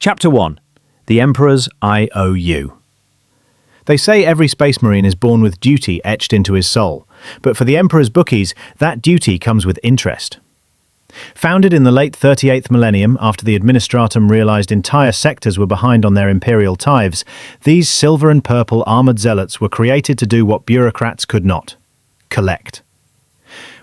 Chapter 1. The Emperor's IOU. They say every Space Marine is born with duty etched into his soul, but for the Emperor's Bookies, that duty comes with interest. Founded in the late 38th millennium after the Administratum realized entire sectors were behind on their imperial tithes, these silver and purple armored zealots were created to do what bureaucrats could not: collect.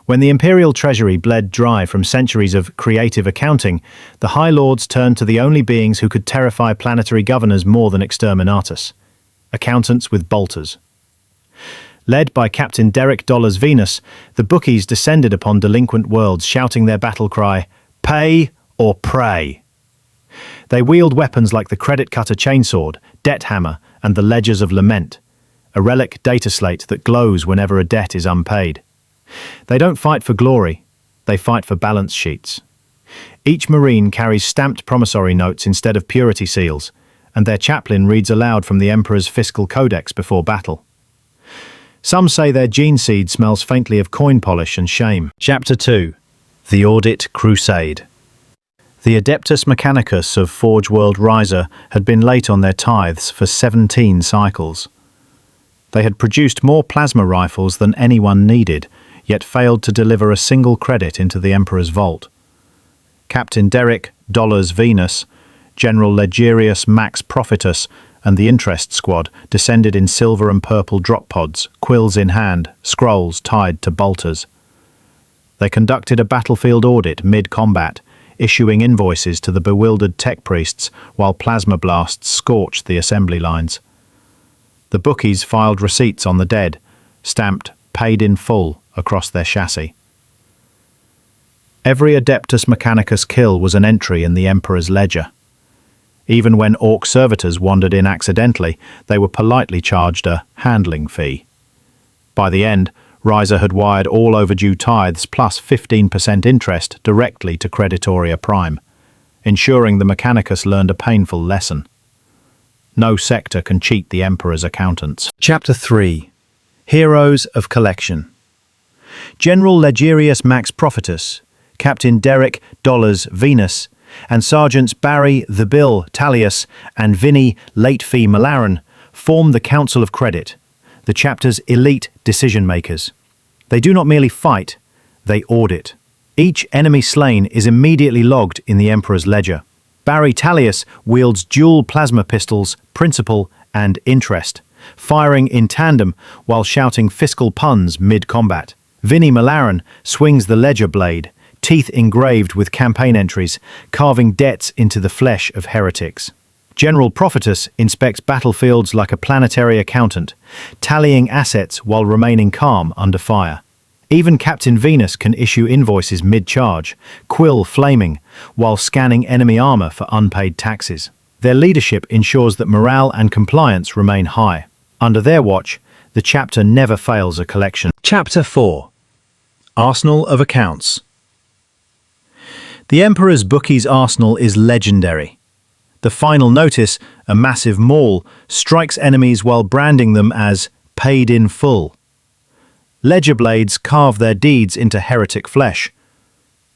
When the imperial treasury bled dry from centuries of creative accounting, the High Lords turned to the only beings who could terrify planetary governors more than exterminatus: accountants with bolters. Led by Captain Derek Venus, the Bookies descended upon delinquent worlds shouting their battle cry, "Pay or pray." They wield weapons like the credit cutter chainsword, debt hammer, and the ledgers of lament, a relic data slate that glows whenever a debt is unpaid. They don't fight for glory, they fight for balance sheets. Each Marine carries stamped promissory notes instead of purity seals, and their chaplain reads aloud from the Emperor's fiscal codex before battle. Some say their gene seed smells faintly of coin polish and shame. Chapter 2. The Audit Crusade. The Adeptus Mechanicus of Forge World Riser had been late on their tithes for 17 cycles. They had produced more plasma rifles than anyone needed, yet failed to deliver a single credit into the Emperor's vault. Captain Derek Venus, General Legerius Max Profitus, and the Interest Squad descended in silver and purple drop pods, quills in hand, scrolls tied to bolters. They conducted a battlefield audit mid-combat, issuing invoices to the bewildered tech priests while plasma blasts scorched the assembly lines. The Bookies filed receipts on the dead, stamped "paid in full" across their chassis. Every Adeptus Mechanicus kill was an entry in the Emperor's ledger. Even when Orc servitors wandered in accidentally, they were politely charged a handling fee. By the end, Riser had wired all overdue tithes plus 15% interest directly to Creditoria Prime, ensuring the Mechanicus learned a painful lesson. No sector can cheat the Emperor's accountants. Chapter 3. Heroes of Collection. General Legerius Max Profitus, Captain Derek Venus, and Sergeants Barry the Bill Tallius and Vinnie Late Fee Malaran form the Council of Credit, the chapter's elite decision-makers. They do not merely fight, they audit. Each enemy slain is immediately logged in the Emperor's ledger. Barry Tallius wields dual plasma pistols, principal and interest, firing in tandem while shouting fiscal puns mid-combat. Vinnie Malaran swings the ledger blade, teeth engraved with campaign entries, carving debts into the flesh of heretics. General Profitus inspects battlefields like a planetary accountant, tallying assets while remaining calm under fire. Even Captain Venus can issue invoices mid-charge, quill flaming, while scanning enemy armor for unpaid taxes. Their leadership ensures that morale and compliance remain high. Under their watch, the chapter never fails a collection. Chapter 4. Arsenal of Accounts. The Emperor's Bookies' arsenal is legendary. The final notice, a massive maul, strikes enemies while branding them as paid in full. Ledger blades carve their deeds into heretic flesh.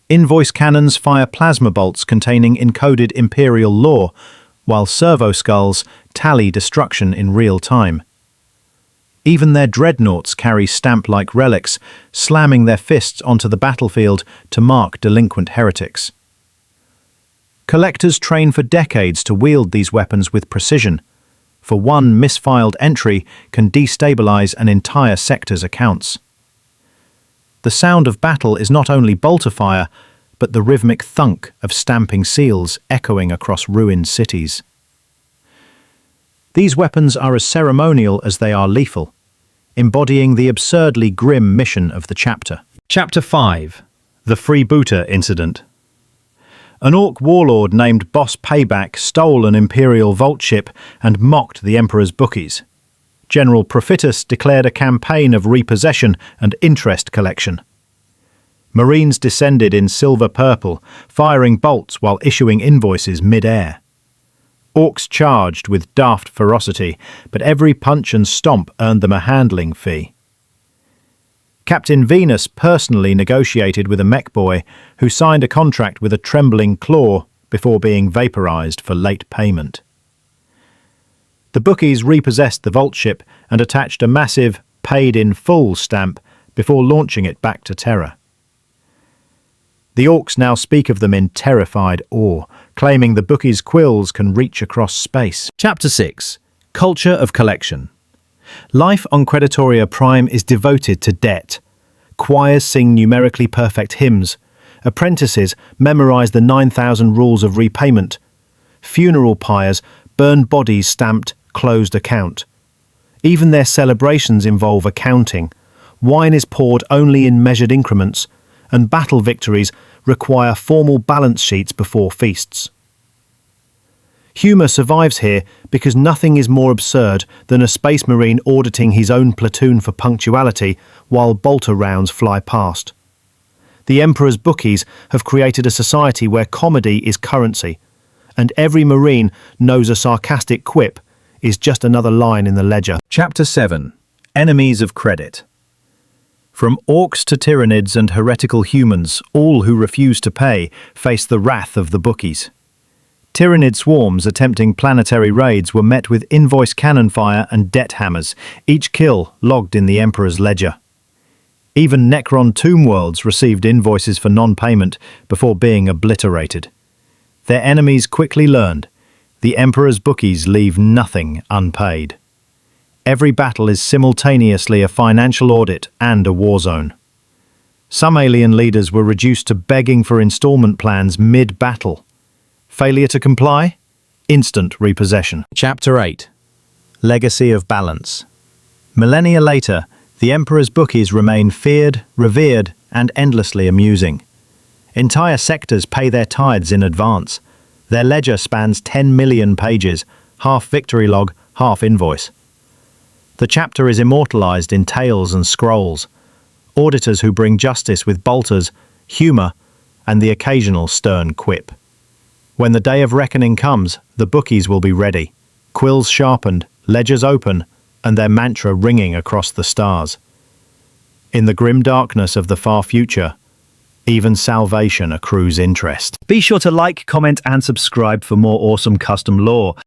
Invoice cannons fire plasma bolts containing encoded imperial lore, while servo skulls tally destruction in real time. Even their dreadnoughts carry stamp-like relics, slamming their fists onto the battlefield to mark delinquent heretics. Collectors train for decades to wield these weapons with precision, for one misfiled entry can destabilize an entire sector's accounts. The sound of battle is not only bolter fire, but the rhythmic thunk of stamping seals echoing across ruined cities. These weapons are as ceremonial as they are lethal, embodying the absurdly grim mission of the chapter. Chapter 5. The Freebooter Incident. An Orc warlord named Boss Payback stole an Imperial vault ship and mocked the Emperor's Bookies. General Profitus declared a campaign of repossession and interest collection. Marines descended in silver-purple, firing bolts while issuing invoices mid-air. Orcs charged with daft ferocity, but every punch and stomp earned them a handling fee. Captain Venus personally negotiated with a mech boy who signed a contract with a trembling claw before being vaporized for late payment. The Bookies repossessed the vault ship and attached a massive "paid in full" stamp before launching it back to Terra. The Orcs now speak of them in terrified awe, claiming the Bookies' quills can reach across space. Chapter 6. Culture of Collection. Life on Creditoria Prime is devoted to debt. Choirs sing numerically perfect hymns. Apprentices memorize the 9,000 rules of repayment. Funeral pyres burn bodies stamped "closed account." Even their celebrations involve accounting. Wine is poured only in measured increments, and battle victories require formal balance sheets before feasts. Humour survives here because nothing is more absurd than a Space Marine auditing his own platoon for punctuality while bolter rounds fly past. The Emperor's Bookies have created a society where comedy is currency, and every Marine knows a sarcastic quip is just another line in the ledger. Chapter 7. Enemies of Credit. From orcs to tyrannids and heretical humans, all who refuse to pay face the wrath of the Bookies. Tyrannid swarms attempting planetary raids were met with invoice cannon fire and debt hammers, each kill logged in the Emperor's ledger. Even Necron tomb worlds received invoices for non-payment before being obliterated. Their enemies quickly learned the Emperor's Bookies leave nothing unpaid. Every battle is simultaneously a financial audit and a war zone. Some alien leaders were reduced to begging for installment plans mid-battle. Failure to comply? Instant repossession. Chapter 8. Legacy of Balance. Millennia later, the Emperor's Bookies remain feared, revered, and endlessly amusing. Entire sectors pay their tithes in advance. Their ledger spans 10 million pages, half victory log, half invoice. The chapter is immortalized in tales and scrolls. Auditors who bring justice with bolters, humour, and the occasional stern quip. When the day of reckoning comes, the Bookies will be ready, quills sharpened, ledgers open, and their mantra ringing across the stars. In the grim darkness of the far future, even salvation accrues interest. Be sure to like, comment, and subscribe for more awesome custom lore.